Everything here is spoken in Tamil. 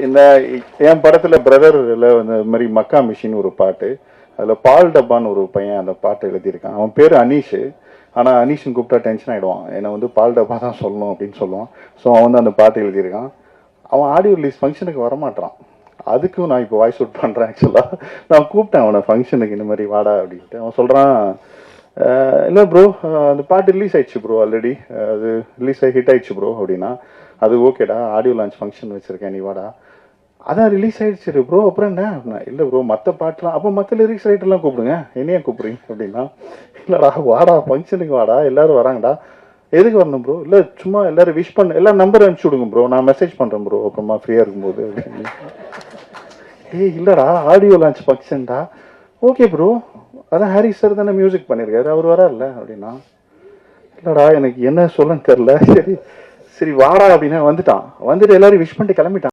இந்த என் படத்தில் பிரதரில் இந்த மாதிரி மக்கா மிஷின் ஒரு பாட்டு, அதில் பால் டப்பான்னு ஒரு பையன் அந்த பாட்டு எழுதியிருக்கான். அவன் பேர் அனீஷ். ஆனால் அனீஷ்னு கூப்பிட்டா டென்ஷன் ஆகிடுவான். என்னை வந்து பால் டப்பா தான் சொல்லணும் அப்படின்னு சொல்லுவான். ஸோ அவன் வந்து அந்த பாட்டு எழுதியிருக்கான். அவன் ஆடியோ ரிலீஸ் ஃபங்க்ஷனுக்கு வரமாட்டான். அதுக்கும் நான் இப்போ வாய்ஸ் அவுட் பண்ணுறேன். ஆக்சுவலாக நான் கூப்பிட்டேன் அவனை ஃபங்க்ஷனுக்கு, இந்த மாதிரி வாடா அப்படின்ட்டு. அவன் சொல்கிறான், இல்லை ப்ரோ அந்த பாட்டு ரிலீஸ் ஆயிடுச்சு ப்ரோ, ஆல்ரெடி அது ரிலீஸ் ஆகி ஹிட் ஆயிடுச்சு ப்ரோ அப்படின்னா. அது ஓகேடா, ஆடியோ லான்ச் ஃபங்க்ஷன் வச்சுருக்கேன், நீ வாடா. அதான் ரிலீஸ் ஆயிடுச்சு ப்ரோ, அப்புறம் என்ன? இல்லை ப்ரோ மற்ற பாட்டுலாம், அப்போ மற்ற லிரிக்ஸ் ரைட்டர்லாம் கூப்பிடுங்க, என்னையா கூப்பிடுறீங்க அப்படின்னா. இல்லைடா வாடா ஃபங்க்ஷனுக்கு வாடா, எல்லோரும் வராங்கடா. எதுக்கு வரணும் ப்ரோ? இல்லை சும்மா எல்லோரும் விஷ் பண்ண, எல்லாம் நம்பர் அனுப்பிச்சி விடுங்க ப்ரோ, நான் மெசேஜ் பண்ணுறேன் ப்ரோ அப்புறமா ஃப்ரீயாக இருக்கும்போது அப்படின்னு. ஏய் இல்லைடா ஆடியோ லான்ச் ஃபங்க்ஷன்டா. ஓகே ப்ரோ, அதான் ஹாரி சார் தானே மியூசிக் பண்ணியிருக்காரு, அவர் வராருல்ல அப்படின்னா. இல்லைடா எனக்கு என்ன சொல்லன்னு தெரில, சரி சரி வாடா அப்படின்னா வந்துட்டான். வந்துட்டு எல்லாரும் விஷ் பண்ணிட்டு கிளம்பிட்டான்.